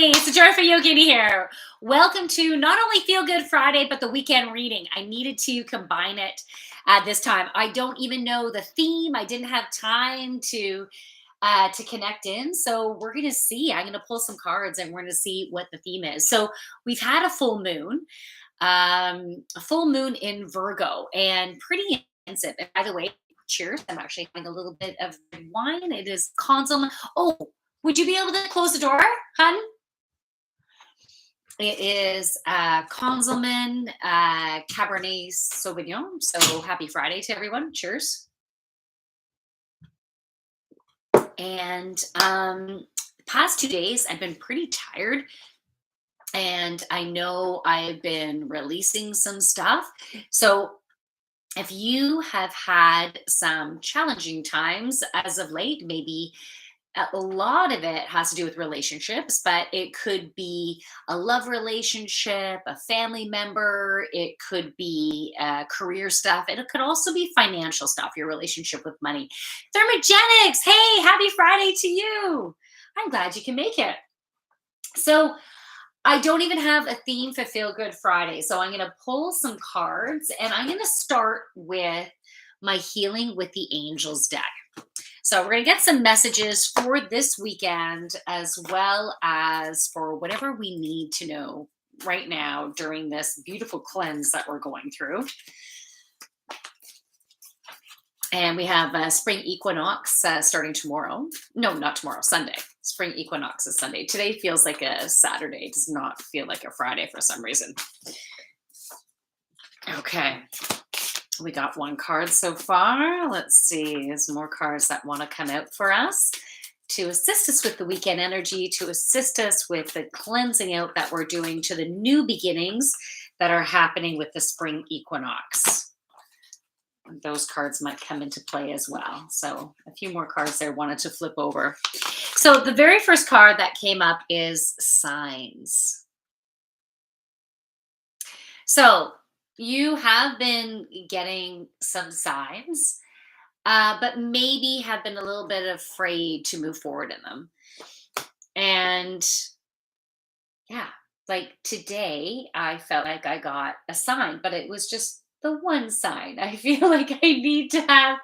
Hey, it's Jennifer Yogini here. Welcome to not only Feel Good Friday, but the weekend reading. I needed to combine it at this time. I don't even know the theme. I didn't have time to connect in. So we're gonna see. I'm gonna pull some cards and we're gonna see what the theme is. So we've had a full moon in Virgo, and pretty intensive. And by the way, cheers. I'm actually having a little bit of red wine. It is consomme. Oh, would you be able to close the door, hun? It is Conzelman Cabernet Sauvignon. So happy Friday to everyone. Cheers. And past 2 days, I've been pretty tired. And I know I've been releasing some stuff. So if you have had some challenging times as of late, maybe a lot of it has to do with relationships, but it could be a love relationship, a family member, it could be career stuff, it could also be financial stuff, your relationship with money. Thermogenics, hey, happy Friday to you. I'm glad you can make it. So, I don't even have a theme for Feel Good Friday. So I'm going to pull some cards and I'm going to start with my Healing with the Angels deck. So we're going to get some messages for this weekend as well as for whatever we need to know right now during this beautiful cleanse that we're going through. And we have spring equinox starting tomorrow. No, not tomorrow, Sunday. Spring equinox is Sunday. Today feels like a Saturday. It does not feel like a Friday for some reason. Okay. We got one card so far. Let's see. There's more cards that want to come out for us to assist us with the weekend energy, to assist us with the cleansing out that we're doing to the new beginnings that are happening with the spring equinox. Those cards might come into play as well. So a few more cards there wanted to flip over. So the very first card that came up is signs. So you have been getting some signs, but maybe have been a little bit afraid to move forward in them. And yeah, like today, I felt like I got a sign, but it was just the one sign. I feel like I need to have.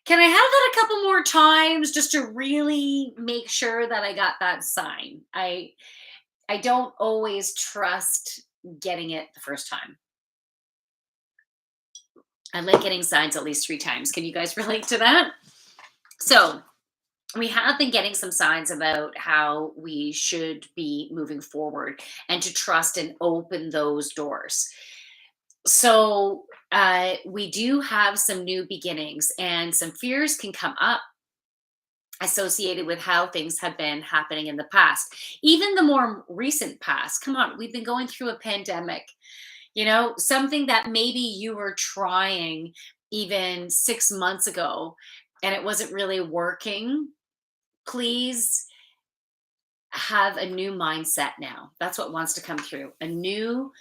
Can I have that a couple more times just to really make sure that I got that sign? I don't always trust getting it the first time. I like getting signs at least 3 times. Can you guys relate to that? So we have been getting some signs about how we should be moving forward and to trust and open those doors. So we do have some new beginnings and some fears can come up associated with how things have been happening in the past, even the more recent past. Come on, we've been going through a pandemic, something that maybe you were trying even 6 months ago and it wasn't really working. Please have a new mindset now. That's what wants to come through. A new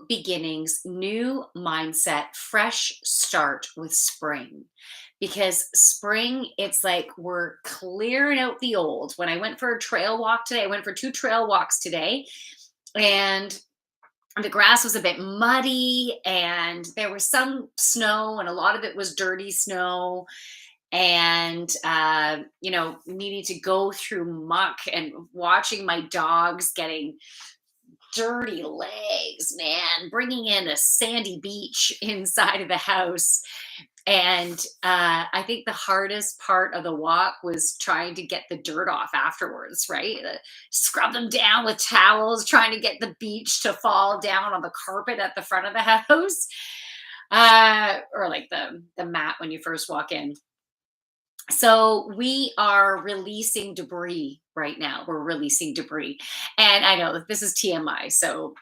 beginnings, new mindset, fresh start with spring. Because spring, it's like we're clearing out the old. When I went for a trail walk today, I went for 2 trail walks today, and the grass was a bit muddy, and there was some snow, and a lot of it was dirty snow. And needing to go through muck and watching my dogs getting dirty legs, man, bringing in a sandy beach inside of the house. And I think the hardest part of the walk was trying to get the dirt off afterwards, right? Scrub them down with towels, trying to get the beach to fall down on the carpet at the front of the house, or like the mat when you first walk in. So we are releasing debris right now. We're releasing debris. And I know that this is TMI. So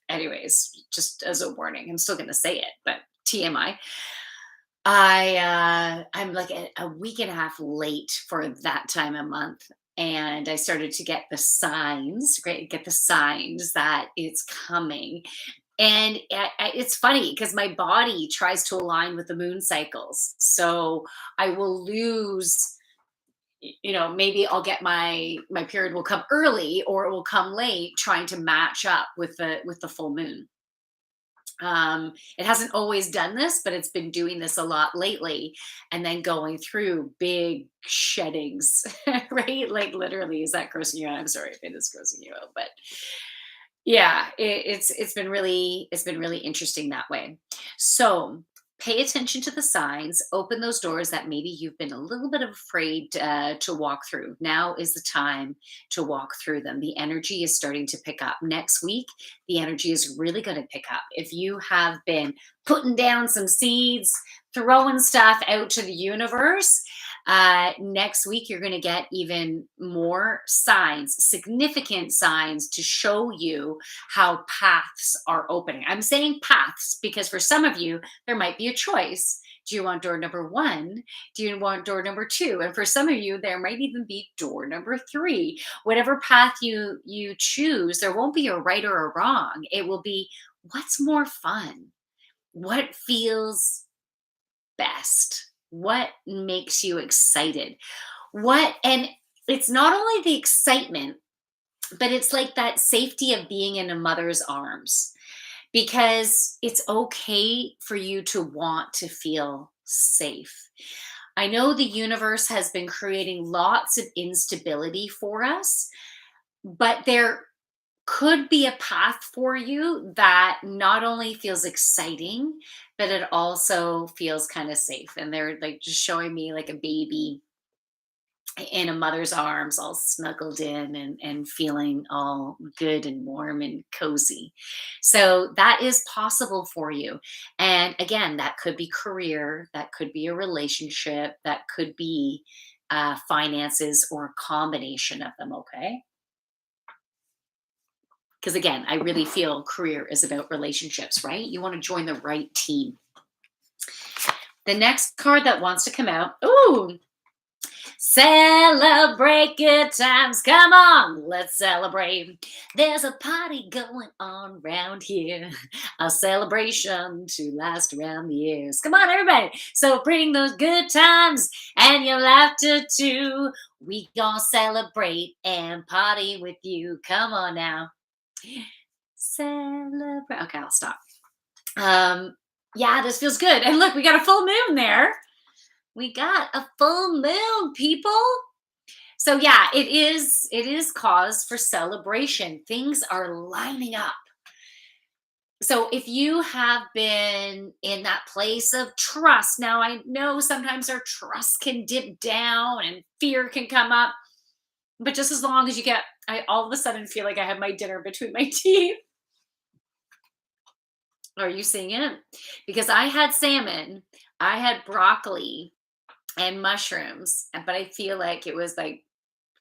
anyways, just as a warning, I'm still going to say it, but TMI. I'm like a week and a half late for that time of month. And I started to get the signs, get the signs that it's coming. And it's funny because my body tries to align with the moon cycles. So I will lose maybe I'll get my period will come early or it will come late, trying to match up with the full moon. It hasn't always done this, but it's been doing this a lot lately, and then going through big sheddings, right? Like literally, is that grossing you out? I'm sorry if it is grossing you out, but yeah, it's been really interesting that way. So pay attention to the signs, open those doors that maybe you've been a little bit afraid to walk through. Now is the time to walk through them. The energy is starting to pick up. Next week, the energy is really going to pick up. If you have been putting down some seeds, throwing stuff out to the universe, next week you're going to get even more signs, significant signs to show you how paths are opening. I'm saying paths because for some of you, there might be a choice. Do you want door number one? Do you want door number two? And for some of you, there might even be door number three. Whatever path you choose, there won't be a right or a wrong. It will be what's more fun, what feels best, what makes you excited, and it's not only the excitement, but it's like that safety of being in a mother's arms, because it's okay for you to want to feel safe. I know the universe has been creating lots of instability for us, but there could be a path for you that not only feels exciting, but it also feels kind of safe. And they're like just showing me like a baby in a mother's arms, all snuggled in and feeling all good and warm and cozy. So that is possible for you. And again, that could be career, that could be a relationship, that could be finances, or a combination of them. Okay. Because again, I really feel career is about relationships, right? You want to join the right team. The next card that wants to come out, ooh, celebrate good times. Come on, let's celebrate. There's a party going on around here, a celebration to last around the years. Come on, everybody, celebrating those good times and your laughter too. We gonna celebrate and party with you. Come on now. Celebrate. Okay, I'll stop. Yeah, this feels good. And look, we got a full moon there. We got a full moon, people. So yeah, it is cause for celebration. Things are lining up. So if you have been in that place of trust, now I know sometimes our trust can dip down and fear can come up, but just as long as I all of a sudden feel like I have my dinner between my teeth. Are you seeing it? Because I had salmon, I had broccoli and mushrooms, but I feel like it was like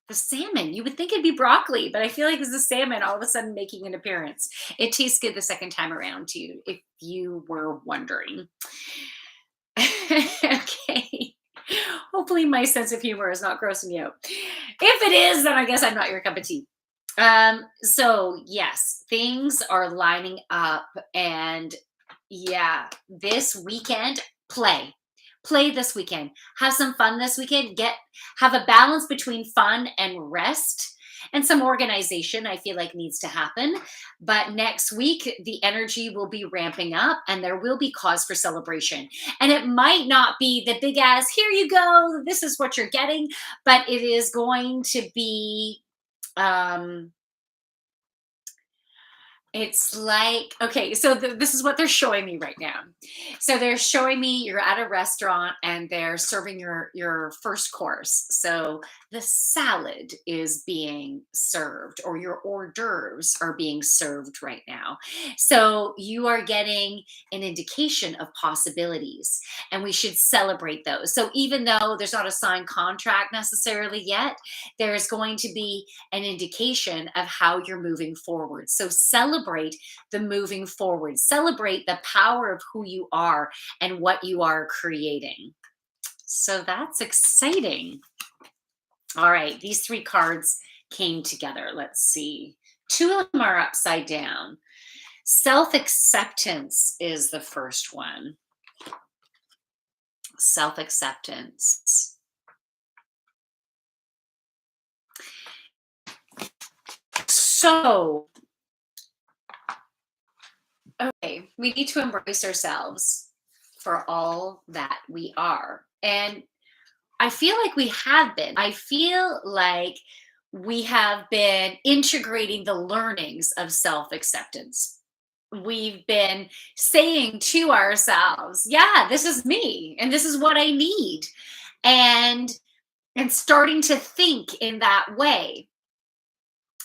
the salmon. You would think it'd be broccoli, but I feel like it's the salmon all of a sudden making an appearance. It tastes good the second time around too, if you were wondering. Okay. Hopefully my sense of humor is not grossing you out. If it is, then I guess I'm not your cup of tea. So yes, things are lining up, and yeah, this weekend, play this weekend, have some fun this weekend, have a balance between fun and rest, and some organization I feel like needs to happen. But next week the energy will be ramping up and there will be cause for celebration, and it might not be the big ass here you go, this is what you're getting, but it is going to be um it's like, okay, so this is what they're showing me right now. So they're showing me you're at a restaurant and they're serving your first course. So the salad is being served, or your hors d'oeuvres are being served right now. So you are getting an indication of possibilities, and we should celebrate those. So even though there's not a signed contract necessarily yet, there's going to be an indication of how you're moving forward. So celebrate the moving forward, celebrate the power of who you are and what you are creating. So that's exciting. All right, these three cards came together. Let's see. Two of them are upside down. Self acceptance is the first one. Self acceptance. So, okay, we need to embrace ourselves for all that we are. And I feel like we have been. I feel like we have been integrating the learnings of self acceptance. We've been saying to ourselves, yeah, this is me and this is what I need. And starting to think in that way.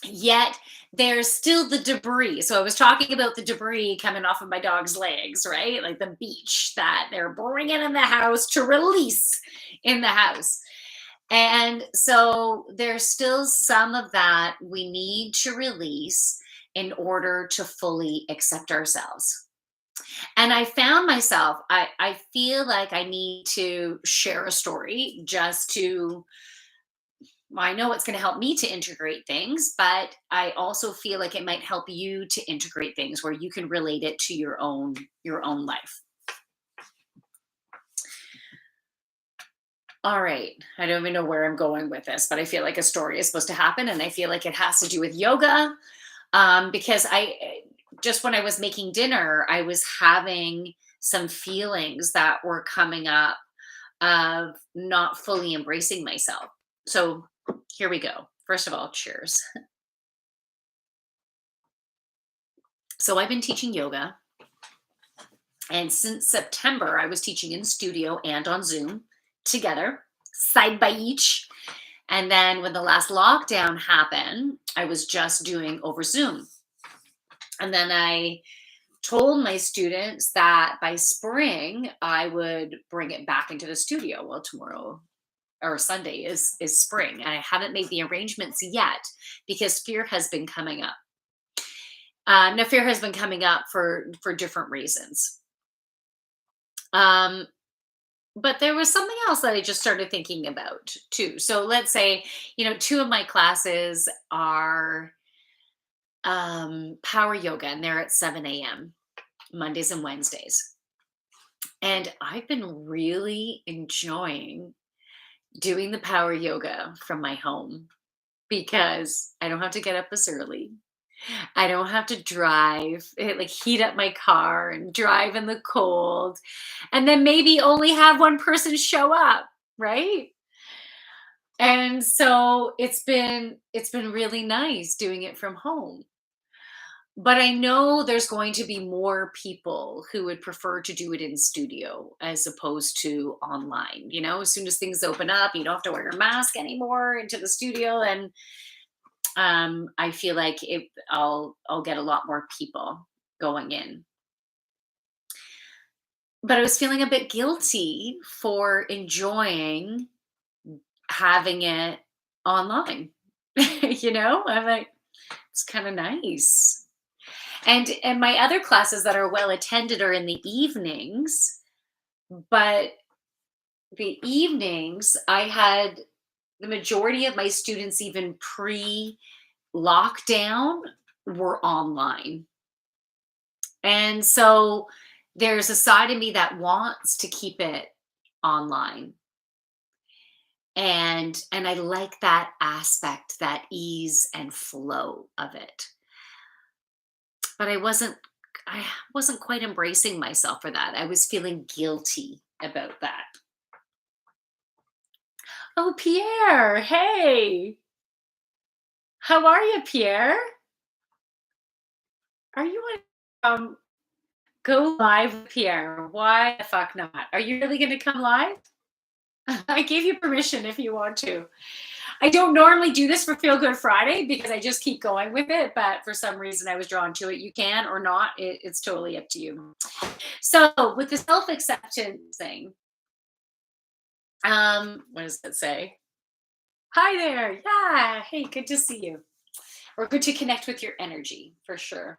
Yet there's still the debris. So I was talking about the debris coming off of my dog's legs, right? Like the beach that they're bringing in the house to release in the house. And so there's still some of that we need to release in order to fully accept ourselves. And I found myself, I feel like I need to share a story just to, well, I know it's going to help me to integrate things, but I also feel like it might help you to integrate things where you can relate it to your own life. All right. I don't even know where I'm going with this, but I feel like a story is supposed to happen, and I feel like it has to do with yoga. Because just when I was making dinner, I was having some feelings that were coming up of not fully embracing myself. So here we go. First of all, cheers. So I've been teaching yoga, and since September, I was teaching in studio and on Zoom together, side by each. And then when the last lockdown happened, I was just doing over Zoom. And then I told my students that by spring, I would bring it back into the studio. Well, tomorrow or Sunday is spring. And I haven't made the arrangements yet because fear has been coming up. Now, fear has been coming up for different reasons. Um, but there was something else that I just started thinking about too. So let's say, two of my classes are power yoga, and they're at 7 a.m. Mondays and Wednesdays. And I've been really enjoying doing the power yoga from my home because I don't have to get up as early. I don't have to drive, like heat up my car and drive in the cold, and then maybe only have one person show up, right? And so it's been really nice doing it from home. But I know there's going to be more people who would prefer to do it in studio as opposed to online. As soon as things open up, you don't have to wear a mask anymore into the studio, and I feel like I'll get a lot more people going in. But I was feeling a bit guilty for enjoying having it online. I'm like, it's kind of nice. And my other classes that are well attended are in the evenings, but the evenings I had the majority of my students, even pre lockdown, were online. And so there's a side of me that wants to keep it online. And I like that aspect, that ease and flow of it. But I wasn't quite embracing myself for that. I was feeling guilty about that. Oh, Pierre, hey. How are you, Pierre? Are you on go live with Pierre? Why the fuck not? Are you really going to come live? I gave you permission if you want to. I don't normally do this for Feel Good Friday because I just keep going with it, but for some reason I was drawn to it. You can or not, it's totally up to you. So, with the self acceptance thing, what does it say? Hi there. Yeah. Hey, good to see you. Or good to connect with your energy for sure.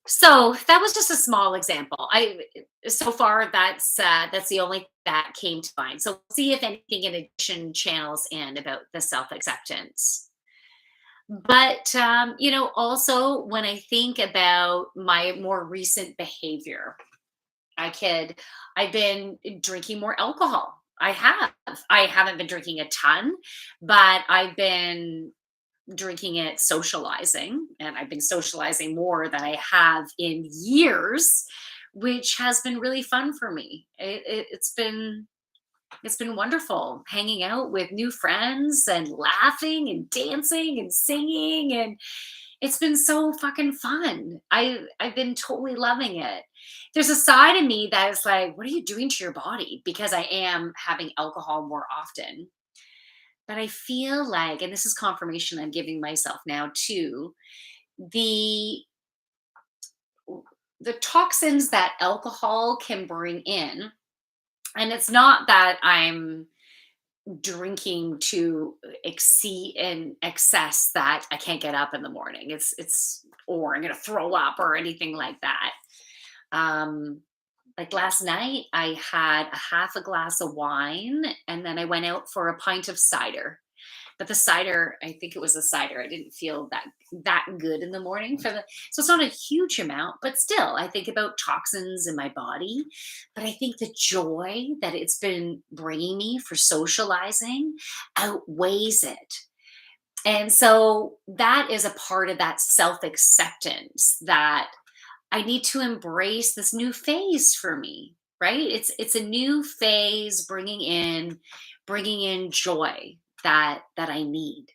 So that was just a small example. I so far that's the only that came to mind. So we'll see if anything in addition channels in about the self acceptance. But also when I think about my more recent behavior, I've been drinking more alcohol. I haven't been drinking a ton, but I've been drinking it socializing, and I've been socializing more than I have in years, which has been really fun for me. It's been wonderful hanging out with new friends and laughing and dancing and singing, and it's been so fucking fun. I've been totally loving it. There's a side of me that is like, what are you doing to your body? Because I am having alcohol more often. But I feel like, and this is confirmation I'm giving myself now too, the the toxins that alcohol can bring in, and it's not that I'm drinking to exceed in excess that I can't get up in the morning. It's or I'm gonna throw up or anything like that. Um, like last night, I had a half a glass of wine, and then I went out for a pint of cider. But the cider, I think it was the cider. I didn't feel that good in the morning for the. So it's not a huge amount, but still, I think about toxins in my body. But I think the joy that it's been bringing me for socializing outweighs it. And so that is a part of that self acceptance that I need to embrace this new phase for me, right? It's a new phase bringing in joy that I need.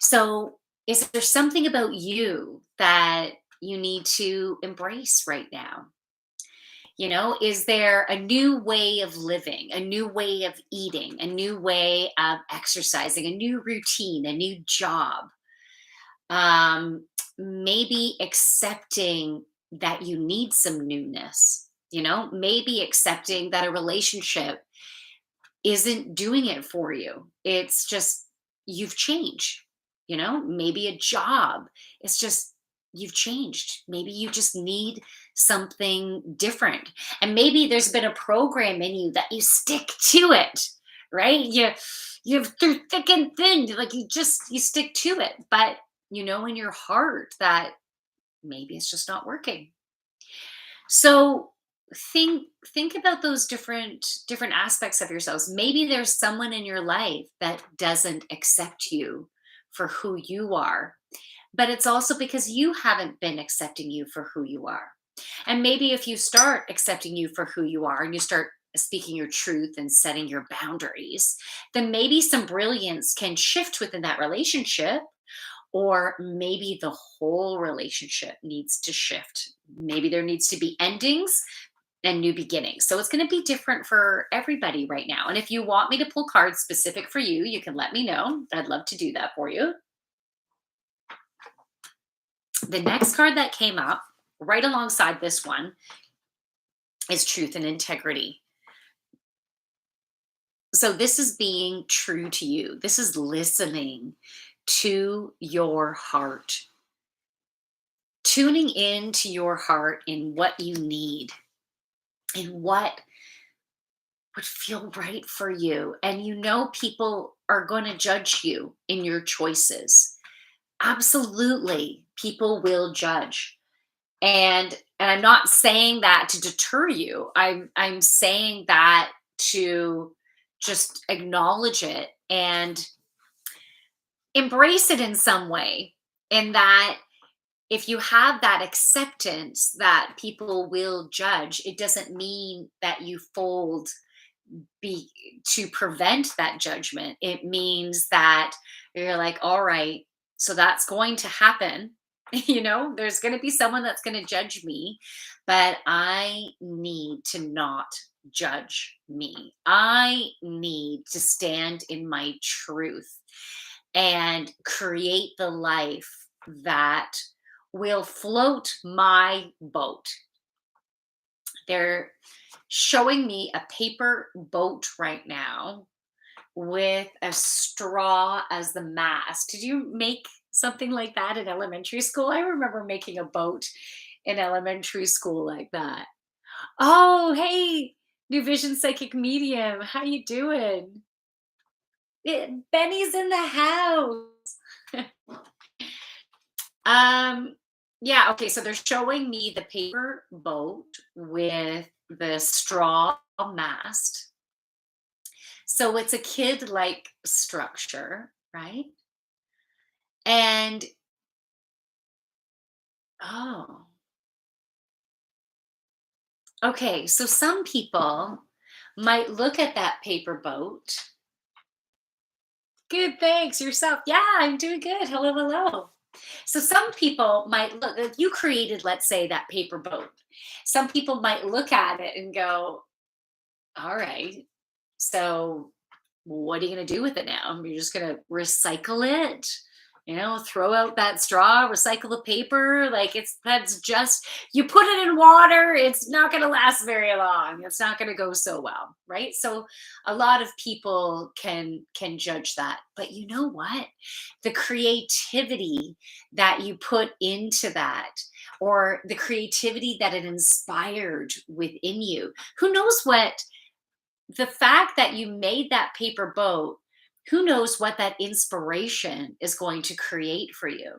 So, is there something about you that you need to embrace right now? Is there a new way of living, a new way of eating, a new way of exercising, a new routine, a new job? Maybe accepting that you need some newness, maybe accepting that a relationship isn't doing it for you. It's just you've changed, maybe a job. It's just you've changed. Maybe you just need something different. And maybe there's been a program in you that you stick to it, right? You through thick and thin, like you stick to it. But you know in your heart that maybe it's just not working. So think about those different aspects of yourselves. Maybe there's someone in your life that doesn't accept you for who you are, but it's also because you haven't been accepting you for who you are. And maybe if you start accepting you for who you are and you start speaking your truth and setting your boundaries, then maybe some brilliance can shift within that relationship, or maybe the whole relationship needs to shift. Maybe there needs to be endings and new beginnings. So it's going to be different for everybody right now. And if you want me to pull cards specific for you, you can let me know. I'd love to do that for you. The next card that came up right alongside this one is truth and integrity. So this is being true to you. This is listening to your heart, tuning into your heart in what you need and what would feel right for you. And people are going to judge you in your choices. Absolutely, people will judge. And I'm not saying that to deter you. I'm saying that to just acknowledge it and embrace it in some way. In that if you have that acceptance that people will judge, it doesn't mean that you fold be to prevent that judgment. It means that you're like, all right, so that's going to happen. There's going to be someone that's going to judge me, but I need to not judge me. I need to stand in my truth and create the life that will float my boat. They're showing me a paper boat right now with a straw as the mast. Did you make something like that in elementary school? I remember making a boat in elementary school like that. Oh, hey, New Vision Psychic Medium. How you doing? Benny's in the house. Um, yeah, okay, so they're showing me the paper boat with the straw mast. So it's a kid-like structure, right? And oh, okay. So some people might look at that paper boat. Good, thanks. Yourself. Yeah, I'm doing good. Hello, hello. So some people might look, you created, let's say, that paper boat. Some people might look at it and go, all right, so what are you going to do with it now? You're just going to recycle it, throw out that straw, recycle the paper. Like that's just, you put it in water, it's not going to last very long. It's not going to go so well, right? So a lot of people can judge that. But you know what? The creativity that you put into that, or the creativity that it inspired within you, who knows what the fact that you made that paper boat, who knows what that inspiration is going to create for you?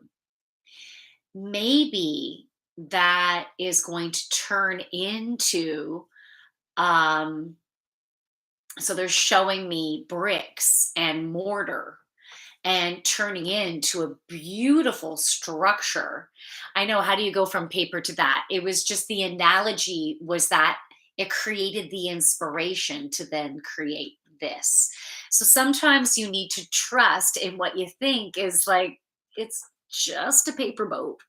Maybe that is going to turn into, um, so they're showing me bricks and mortar and turning into a beautiful structure. I know, how do you go from paper to that? It was just, the analogy was that it created the inspiration to then create this. So sometimes you need to trust in what you think is like, it's just a paper boat.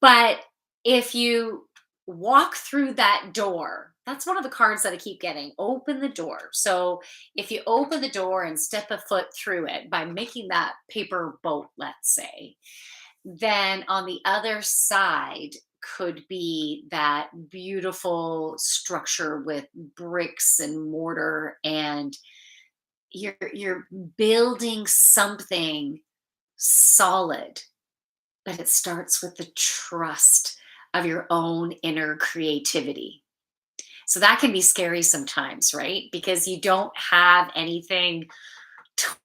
But if you walk through that door, that's one of the cards that I keep getting. Open the door. So if you open the door and step a foot through it by making that paper boat, let's say, then on the other side could be that beautiful structure with bricks and mortar, and you're building something solid. But it starts with the trust of your own inner creativity. So that can be scary sometimes, right? Because you don't have anything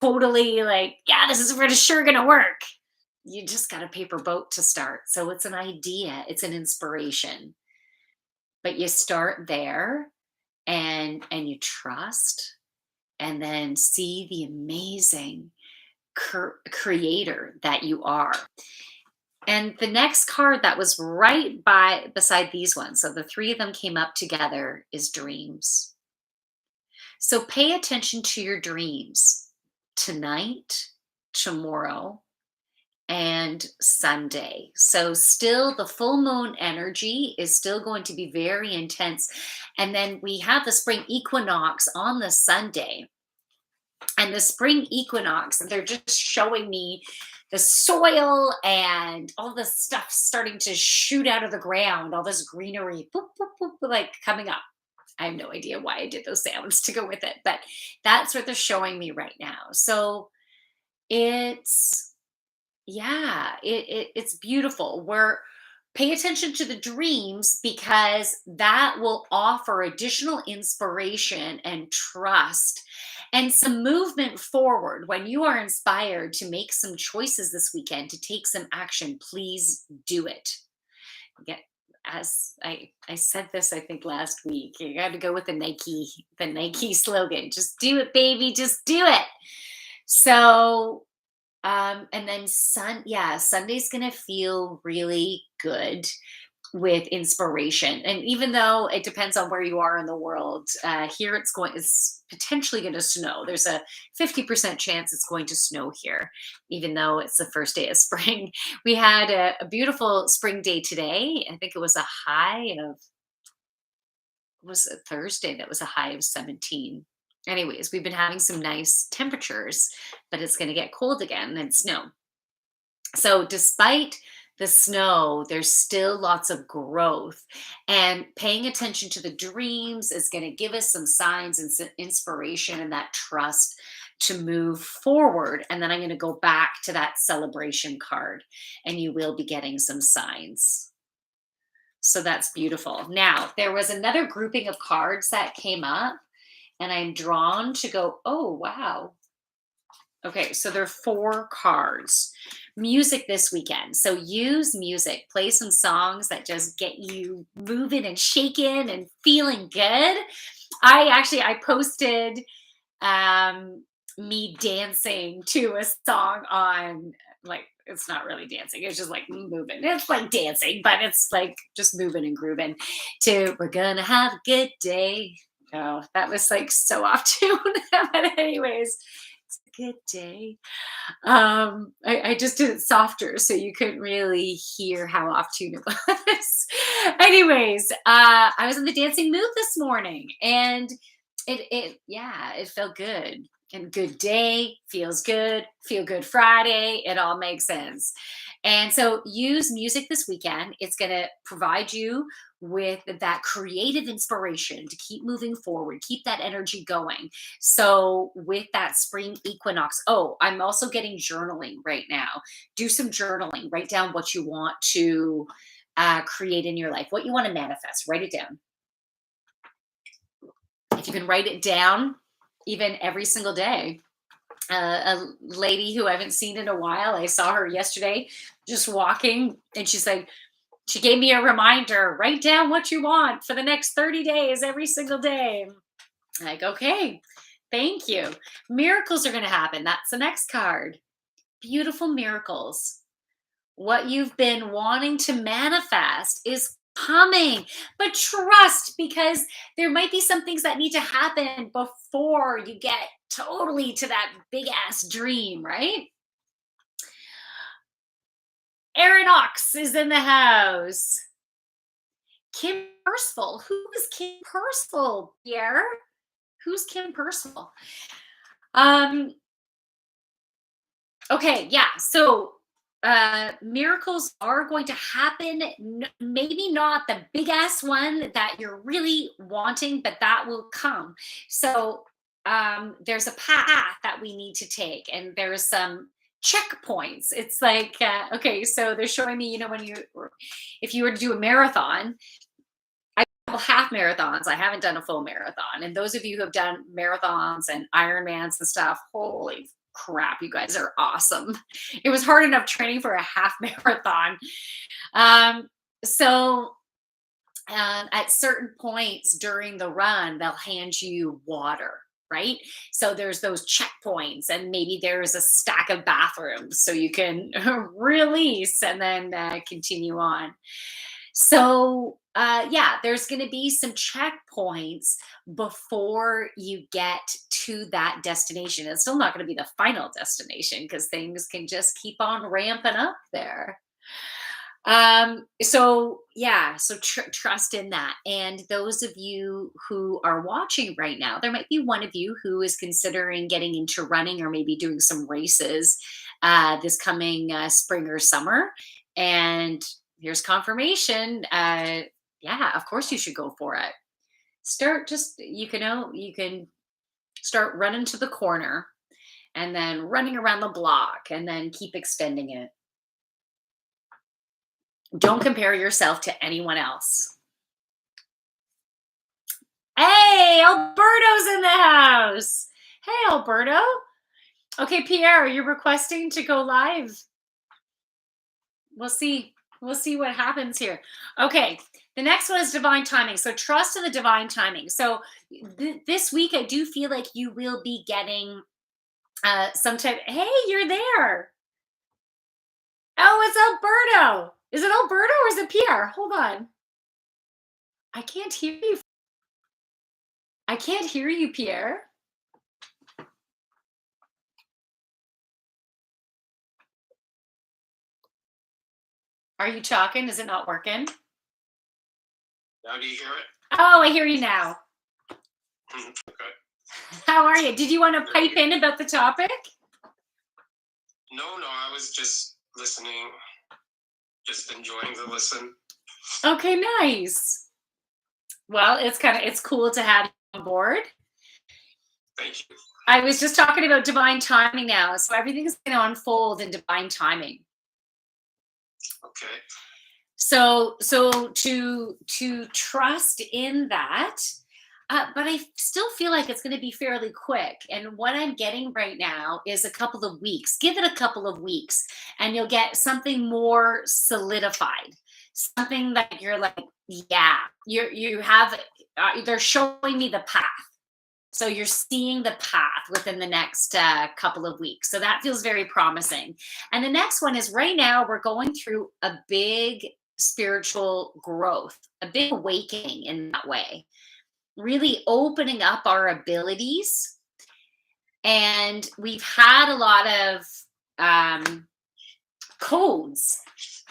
totally like, yeah, this is for sure going to work. You just got a paper boat to start. So it's an idea, it's an inspiration. But you start there, and you trust, and then see the amazing creator that you are. And the next card that was right by beside these ones, so the three of them came up together, is dreams. So pay attention to your dreams tonight, tomorrow, and Sunday. So still the full moon energy is still going to be very intense. And then we have the spring equinox on the Sunday. And the spring equinox, they're just showing me the soil and all this stuff starting to shoot out of the ground, all this greenery, boop, boop, boop, like coming up. I have no idea why I did those sounds to go with it, but that's what they're showing me right now. So it's, yeah, it's beautiful. We're pay attention to the dreams, because that will offer additional inspiration and trust and some movement forward. When you are inspired to make some choices this weekend, to take some action, please do it. Get, as I said this, I think last week, you got to go with the Nike slogan. Just do it, baby. Just do it. So and then yeah, Sunday's gonna feel really good with inspiration. And even though it depends on where you are in the world, here it's potentially going to snow. There's a 50% chance it's going to snow here, even though it's the first day of spring. We had a beautiful spring day today. I think it was a high of, was a Thursday that was a high of 17. Anyways, we've been having some nice temperatures, but it's going to get cold again and snow. So, despite the snow, there's still lots of growth. And paying attention to the dreams is going to give us some signs and some inspiration and that trust to move forward. And then I'm going to go back to that celebration card, and you will be getting some signs. So that's beautiful. Now, there was another grouping of cards that came up, and I'm drawn to go, oh, wow. Okay, so there are four cards. Music this weekend. So use music, play some songs that just get you moving and shaking and feeling good. I posted, um, me dancing to a song on, like, it's not really dancing, it's just like moving. It's like dancing, but it's like just moving and grooving to "We're gonna have a good day." Oh, that was like so off tune. But anyways, it's a good day. I just did it softer so you couldn't really hear how off tune it was. Anyways, I was in the dancing mood this morning, and yeah, it felt good. And good day feels good, feel good Friday, it all makes sense. And so use music this weekend. It's going to provide you with that creative inspiration to keep moving forward, keep that energy going. So with that spring equinox, oh, I'm also getting journaling right now. Do some journaling, write down what you want to create in your life, what you want to manifest, write it down. If you can write it down, even every single day. A lady who I haven't seen in a while, I saw her yesterday just walking, and she's like, she gave me a reminder, write down what you want for the next 30 days, every single day. I'm like, okay, thank you. Miracles are going to happen. That's the next card. Beautiful miracles. What you've been wanting to manifest is coming, but trust, because there might be some things that need to happen before you get totally to that big ass dream, right? Aaron Ox is in the house. Kim Percival. Who is Kim Percival, Pierre? Who's Kim Percival? Um, okay, yeah. So miracles are going to happen. Maybe not the big ass one that you're really wanting, but that will come. So there's a path that we need to take, and there's some checkpoints. It's like, okay, so they're showing me, when if you were to do a marathon, I do half marathons. I haven't done a full marathon. And those of you who have done marathons and Ironmans and stuff, holy crap, you guys are awesome. It was hard enough training for a half marathon. So at certain points during the run, they'll hand you water, right? So there's those checkpoints, and maybe there's a stack of bathrooms so you can release and then continue on. So, yeah, there's going to be some checkpoints before you get to that destination. It's still not going to be the final destination because things can just keep on ramping up there. So yeah, so trust in that. And those of you who are watching right now, there might be one of you who is considering getting into running or maybe doing some races this coming spring or summer. And here's confirmation. Yeah, of course you should go for it. Start just, you can start running to the corner and then running around the block and then keep extending it. Don't compare yourself to anyone else. Hey, Alberto's in the house. Hey, Alberto. Okay, Pierre, you're requesting to go live. We'll see. We'll see what happens here. Okay, the next one is divine timing. So trust in the divine timing. So this week, I do feel like you will be getting some type. Hey, you're there. Oh, it's Alberto. Is it Alberto or is it Pierre? Hold on. I can't hear you. I can't hear you, Pierre. Are you talking? Is it not working? Now do you hear it? Oh, I hear you now. Okay. How are you? Did you want to pipe in about the topic? No, I was just listening, just enjoying the listen. Okay, nice. Well, it's cool to have you on board. Thank you. I was just talking about divine timing now. So everything's going to unfold in divine timing. Okay. So to trust in that, but I still feel like it's going to be fairly quick. And what I'm getting right now is a couple of weeks. Give it a couple of weeks, and you'll get something more solidified. Something that you're like, yeah, you have. They're showing me the path. So you're seeing the path within the next couple of weeks. So that feels very promising. And the next one is right now we're going through a big spiritual growth, a big awakening in that way, really opening up our abilities. And we've had a lot of codes,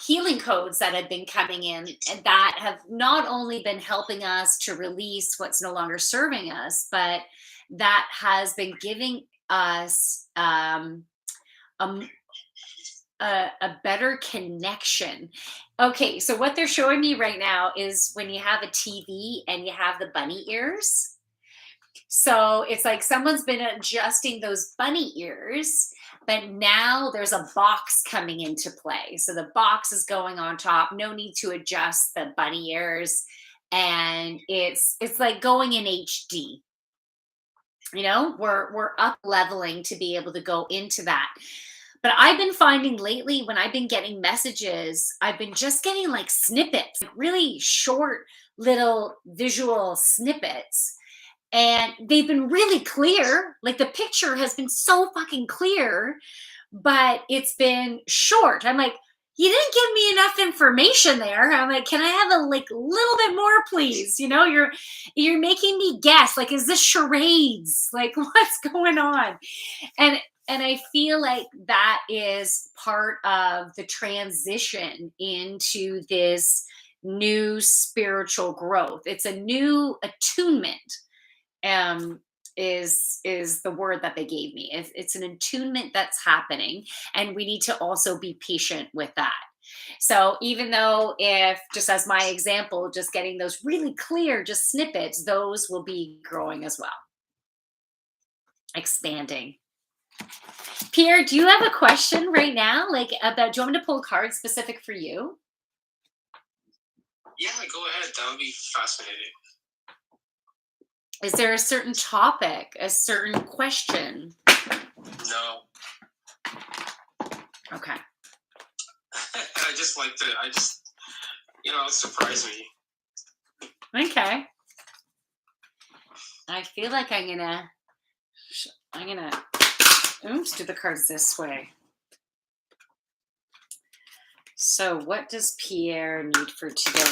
healing codes that have been coming in and that have not only been helping us to release what's no longer serving us, but that has been giving us a, a better connection. Okay, so what they're showing me right now is when you have a TV and you have the bunny ears. So it's like someone's been adjusting those bunny ears, but now there's a box coming into play. So the box is going on top. No need to adjust the bunny ears, and it's like going in HD. You know, we're up leveling to be able to go into that. But I've been finding lately when I've been getting messages, I've been just getting like snippets, like really short little visual snippets, and they've been really clear. Like the picture has been so fucking clear, but it's been short. I'm like, you didn't give me enough information there. I'm like, can I have a like little bit more, please? You know, you're making me guess. Like, is this charades? Like, what's going on? And I feel like that is part of the transition into this new spiritual growth. It's a new attunement, um is the word that they gave me. It's an attunement that's happening, and we need to also be patient with that. So even though, if just as my example, just getting those really clear just snippets, those will be growing as well, expanding. Pierre, do you have a question right now, like about, do you want me to pull a card specific for you? Yeah, go ahead. That would be fascinating. Is there a certain topic, a certain question? No. Okay. I just like to, surprise me. Okay. I feel like I'm gonna oops, do the cards this way. So what does Pierre need for today?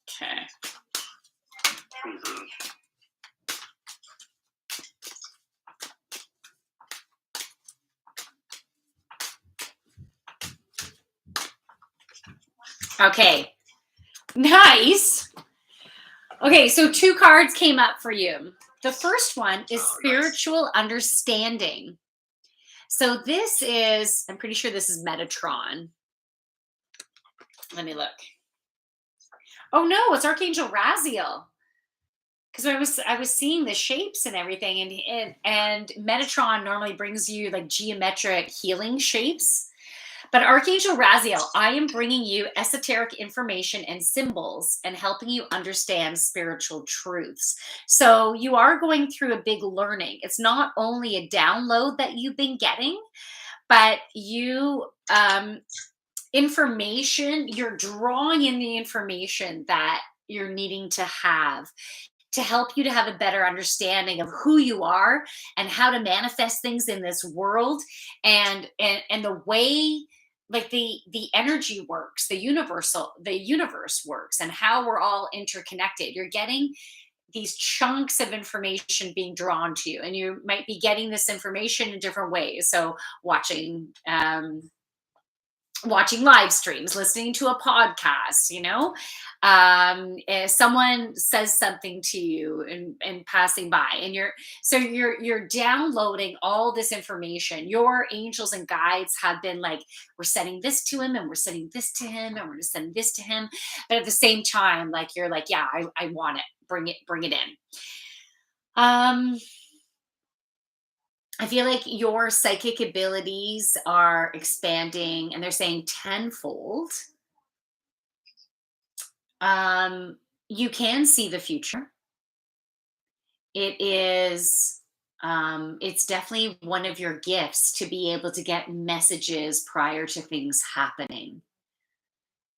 Okay. Mhm. Okay. Nice. Okay, so 2 cards came up for you. The first one is Oh, nice. spiritual understanding. So this is, I'm pretty sure this is Metatron. Let me look. Oh no, it's Archangel Raziel. Because I was seeing the shapes and everything, and Metatron normally brings you like geometric healing shapes. But Archangel Raziel, I am bringing you esoteric information and symbols and helping you understand spiritual truths. So you are going through a big learning. It's not only a download that you've been getting, but information, you're drawing in the information that you're needing to have to help you to have a better understanding of who you are and how to manifest things in this world, and the way, like the energy works, the universe works, and how we're all interconnected. You're getting these chunks of information being drawn to you, and you might be getting this information in different ways. So watching live streams, listening to a podcast, if someone says something to you and passing by, and you're downloading all this information. Your angels and guides have been like, we're sending this to him, and we're sending this to him, and we're going to send this to him. But at the same time, like, you're like, yeah, I want it. Bring it in. I feel like your psychic abilities are expanding, and they're saying tenfold. You can see the future. It is It's definitely one of your gifts to be able to get messages prior to things happening.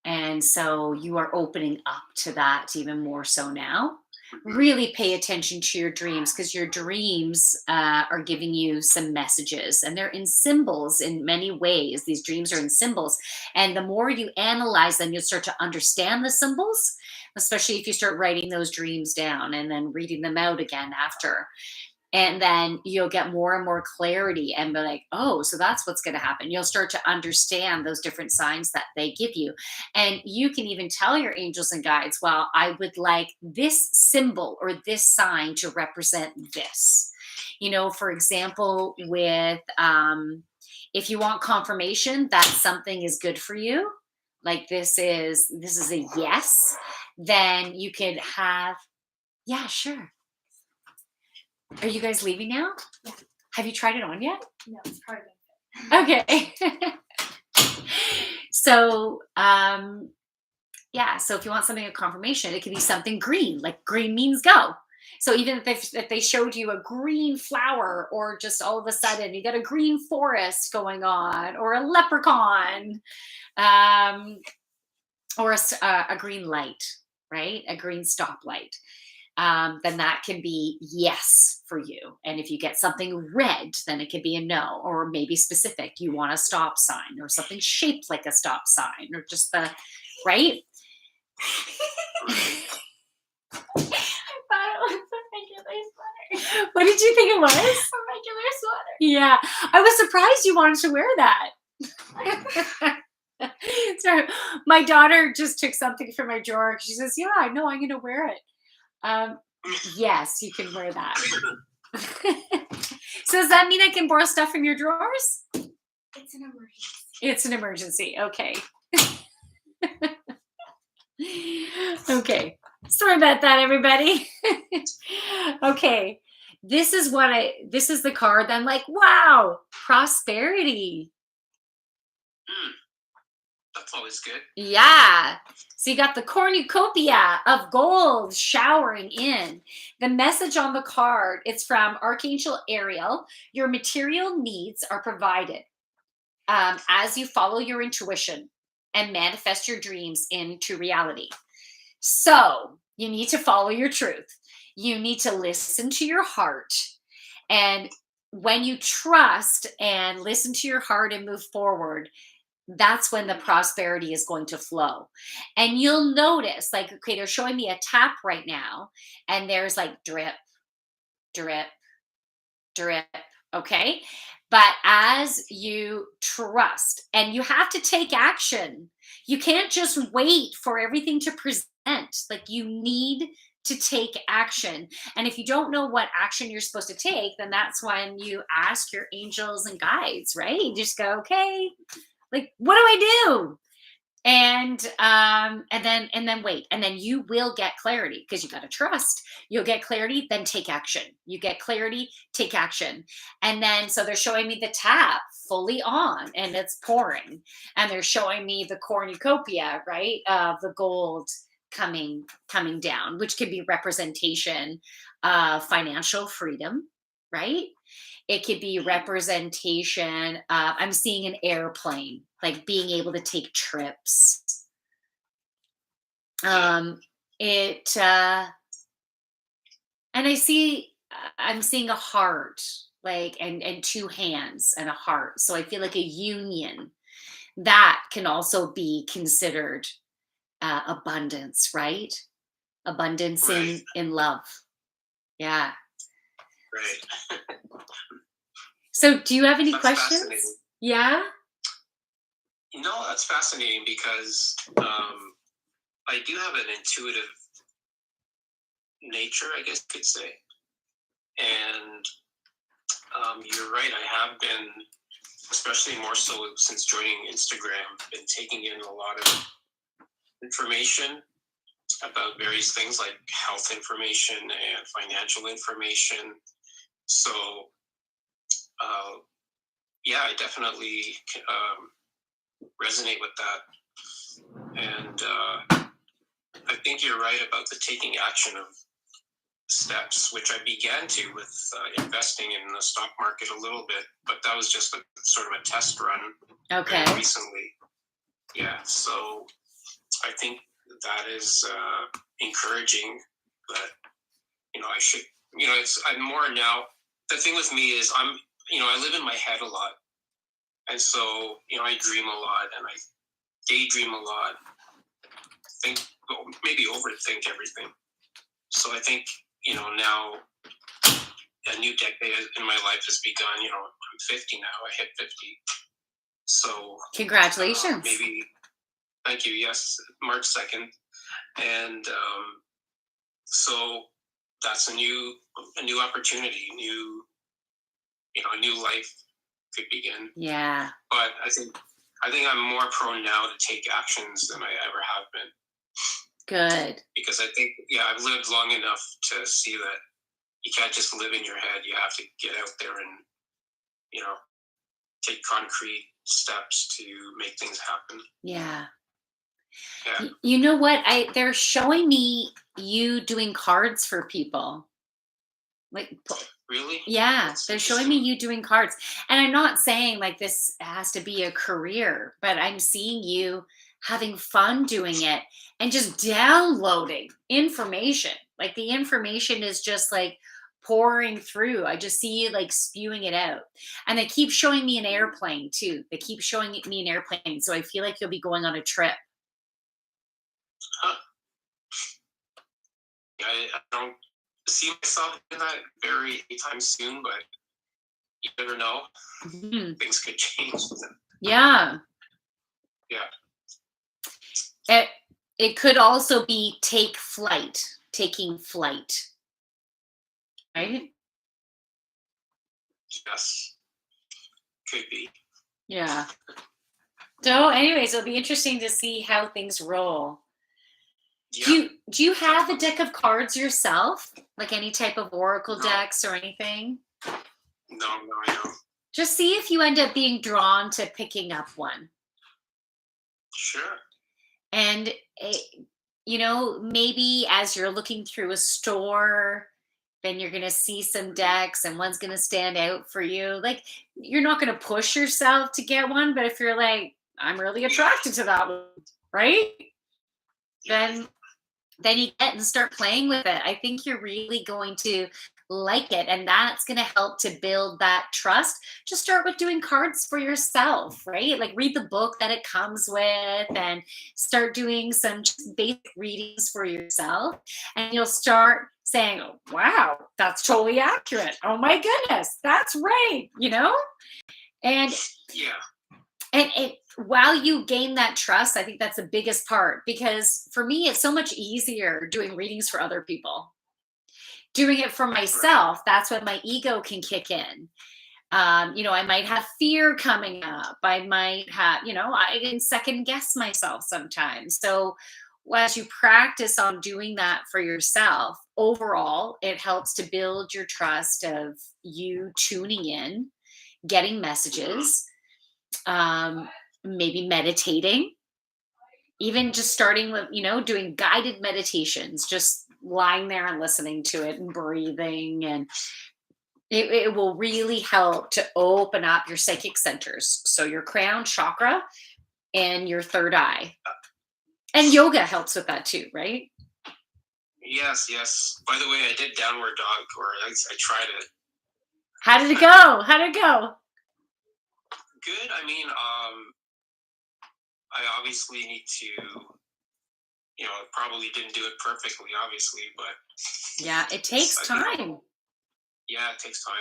And so you are opening up to that even more so now. Really pay attention to your dreams because your dreams are giving you some messages and they're in symbols in many ways. These dreams are in symbols. And the more you analyze them, you'll start to understand the symbols, especially if you start writing those dreams down and then reading them out again after. And then you'll get more and more clarity and be like, oh, so that's what's going to happen. You'll start to understand those different signs that they give you. And you can even tell your angels and guides, well, I would like this symbol or this sign to represent this. For example, with if you want confirmation that something is good for you, like this is a yes, then you could have, yeah, sure. Are you guys leaving now? Yeah. Have you tried it on yet? No, it's part of it. Okay. So, so if you want something of confirmation, it could be something green, like green means go. So even if they showed you a green flower, or just all of a sudden you got a green forest going on, or a leprechaun, or a green light, right? A green stoplight. Then that can be yes for you. And if you get something red, then it could be a no, or maybe specific. You want a stop sign or something shaped like a stop sign, or just the right. I thought it was a regular sweater. What did you think it was? A regular sweater. Yeah, I was surprised you wanted to wear that. So my daughter just took something from my drawer. She says, "Yeah, I know. I'm going to wear it." Yes, you can wear that. So does that mean I can borrow stuff from your drawers? It's an emergency. It's an emergency. Okay. Okay. Sorry about that, everybody. Okay. This is the card that I'm like, wow, prosperity. That's always good. Yeah. So you got the cornucopia of gold showering in. The message on the card, it's from Archangel Ariel. Your material needs are provided as you follow your intuition and manifest your dreams into reality. So you need to follow your truth. You need to listen to your heart. And when you trust and listen to your heart and move forward, that's when the prosperity is going to flow. And you'll notice, like, okay, they're showing me a tap right now, and there's like drip, drip, drip. Okay. But as you trust, and you have to take action, you can't just wait for everything to present. Like, you need to take action. And if you don't know what action you're supposed to take, then that's when you ask your angels and guides, right? You just go, okay, like, what do I do? And then wait, and then you will get clarity, because you got to trust. You'll get clarity, then take action. You get clarity, take action. And then, so they're showing me the tap fully on and it's pouring, and they're showing me the cornucopia, right, of the gold coming down, which could be representation of financial freedom, right? It could be representation. I'm seeing an airplane, like being able to take trips. It and I'm seeing a heart, like, and two hands and a heart. So I feel like a union that can also be considered abundance, right? Abundance Right. in love. Yeah. Right. So do you have any That's questions? fascinating. Yeah. No, that's fascinating because I do have an intuitive nature, I guess you could say. And you're right, I have been, especially more so since joining Instagram, been taking in a lot of information about various things like health information and financial information. So, I definitely resonate with that. And I think you're right about the taking action of steps, which I began to with investing in the stock market a little bit, but that was just a sort of a test run Okay. very recently. Yeah, so I think that is encouraging. That I should, I'm more now. The thing with me is I live in my head a lot, and so I dream a lot and I daydream a lot, think maybe overthink everything. So I think now a new decade in my life has begun. I'm 50 now. I hit 50. So Congratulations. maybe thank you. Yes, March 2nd, and so that's a new opportunity, a new life could begin. Yeah. But I think I'm more prone now to take actions than I ever have been. Good. Because I think I've lived long enough to see that you can't just live in your head. You have to get out there and take concrete steps to make things happen. Yeah. Yeah. You know what? They're showing me you doing cards for people. Like, Really? yeah, That's they're showing me interesting. you doing cards. And I'm not saying like this has to be a career, but I'm seeing you having fun doing it and just downloading information. Like the information is just like pouring through. I just see you like spewing it out. And they keep showing me an airplane too. They keep showing me an airplane. So I feel like you'll be going on a trip. Huh. I don't see myself in that very anytime soon, but you never know. Mhm. Things could change. Yeah. Yeah. It could also be taking flight, right? Yes. Could be. Yeah. So, anyways, it'll be interesting to see how things roll. Yeah. Do you have a deck of cards yourself? Like any type of oracle No. decks or anything? No, I don't. Just see if you end up being drawn to picking up one. Sure. And maybe as you're looking through a store, then you're going to see some decks and one's going to stand out for you. Like you're not going to push yourself to get one, but if you're like, I'm really attracted to that one, right? Yeah. Then you get and start playing with it. I think you're really going to like it, and that's going to help to build that trust. Just start with doing cards for yourself, right? Like read the book that it comes with and start doing some just basic readings for yourself, and you'll start saying, oh, wow, that's totally accurate. Oh my goodness, that's right, and Yeah. and while you gain that trust, I think that's the biggest part, because for me, it's so much easier doing readings for other people. Doing it for Right. myself, that's when my ego can kick in. I might have fear coming up. I might have, I can second guess myself sometimes. So as you practice on doing that for yourself, overall, it helps to build your trust of you tuning in, getting messages, um, maybe meditating, even just starting with doing guided meditations, just lying there and listening to it and breathing, and it will really help to open up your psychic centers, so your crown chakra and your third eye. And yoga helps with that too, right? Yes. By the way, I did downward dog, or at least I tried it. How did it go? Good. I mean, I obviously need to, probably didn't do it perfectly, obviously, but Yeah, it takes time. Yeah, it takes time.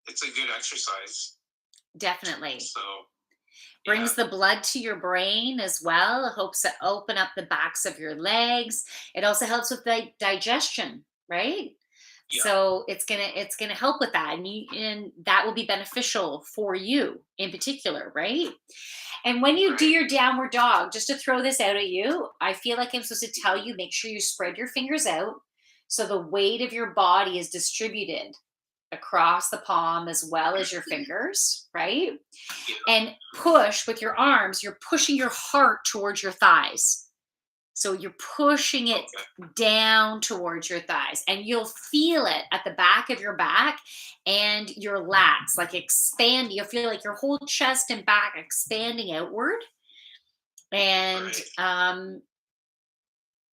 It's a good exercise. Definitely. So Brings the blood to your brain as well. It helps to open up the backs of your legs. It also helps with the digestion, right? Yeah. So it's gonna help with that, and that will be beneficial for you in particular, right? And when you do Right. your downward dog, just to throw this out at you, I feel like I'm supposed to tell you, make sure you spread your fingers out so the weight of your body is distributed across the palm as well as your fingers, right? Yeah. And push with your arms, you're pushing your heart towards your thighs. So you're pushing it Okay. down towards your thighs, and you'll feel it at the back of your back and your lats like expand. You'll feel like your whole chest and back expanding outward. And Right.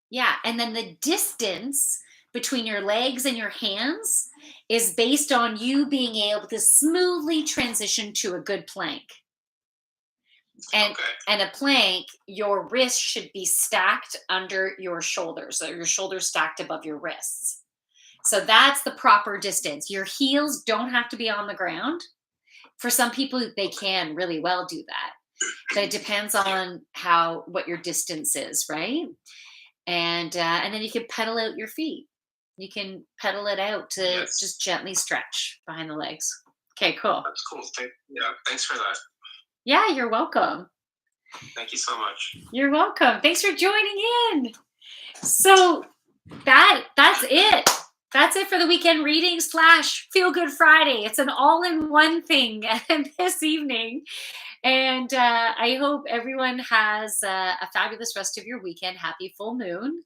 yeah, and then the distance between your legs and your hands is based on you being able to smoothly transition to a good plank. And Okay. and a plank, your wrists should be stacked under your shoulders. So your shoulders stacked above your wrists. So that's the proper distance. Your heels don't have to be on the ground. For some people, they Okay. can really well do that. But it depends Yeah. on how what your distance is, right? And then you can pedal out your feet. You can pedal it out to Yes. just gently stretch behind the legs. Okay, cool. That's cool. Yeah. Thanks for that. Yeah, you're welcome. Thank you so much. You're welcome. Thanks for joining in. So that's it. That's it for the weekend reading slash feel good Friday. It's an all in one thing this evening. And I hope everyone has a fabulous rest of your weekend. Happy full moon.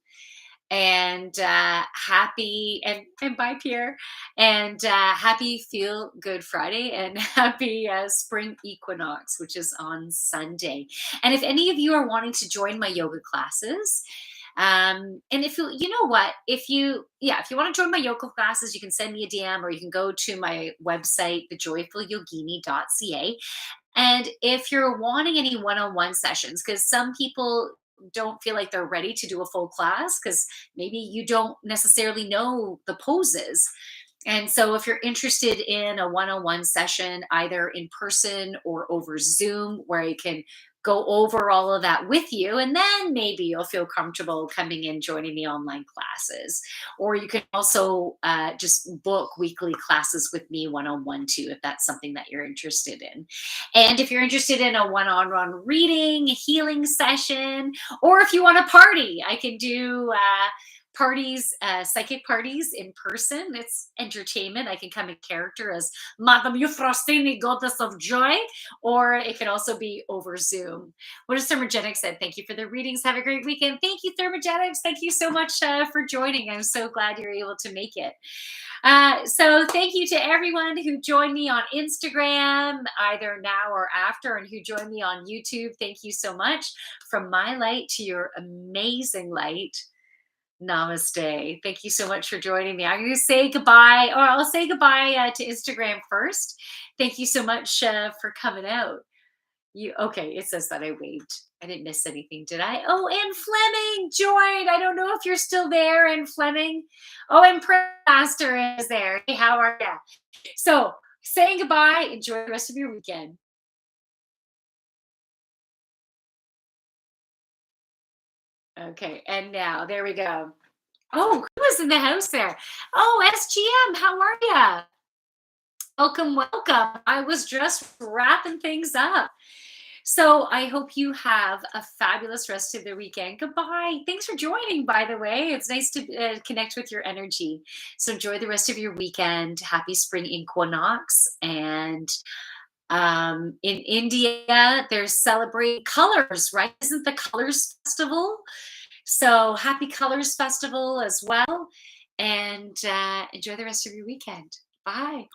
And happy and bye Pierre, and happy feel good Friday, and happy spring equinox, which is on Sunday. And if any of you are wanting to join my yoga classes, and if you know what, if you want to join my yoga classes, you can send me a DM, or you can go to my website, thejoyfulyogini.ca. And if you're wanting any one-on-one sessions, because some people don't feel like they're ready to do a full class because maybe you don't necessarily know the poses. And so, if you're interested in a one on one session, either in person or over Zoom, where I can go over all of that with you, and then maybe you'll feel comfortable coming in, joining the online classes. Or you can also just book weekly classes with me one on one too, if that's something that you're interested in. And if you're interested in a one on one reading, healing session, or if you want to party, I can do. Parties, psychic parties in person. It's entertainment. I can come in character as Madame Euphrosyne, Goddess of Joy, or it can also be over Zoom. What does Thermogenics said? Thank you for the readings. Have a great weekend. Thank you, Thermogenics. Thank you so much for joining. I'm so glad you're able to make it. So thank you to everyone who joined me on Instagram, either now or after, and who joined me on YouTube. Thank you so much. From my light to your amazing light. Namaste. Thank you so much for joining me. I'm going to say goodbye, or I'll say goodbye to Instagram first. Thank you so much for coming out. Okay? It says that I waved. I didn't miss anything, did I? Oh, and Fleming joined. I don't know if you're still there, and Fleming. Oh, and Pastor is there. Hey, how are you? So, saying goodbye. Enjoy the rest of your weekend. Okay, and now there we go. Oh, who was in the house there? Oh, SGM, how are you? Welcome, welcome. I was just wrapping things up. So I hope you have a fabulous rest of the weekend. Goodbye. Thanks for joining, by the way. It's nice to connect with your energy. So enjoy the rest of your weekend. Happy spring equinox. And in India, they're celebrating colors, right? Isn't the Colors Festival? So happy Colors Festival as well. And enjoy the rest of your weekend. Bye.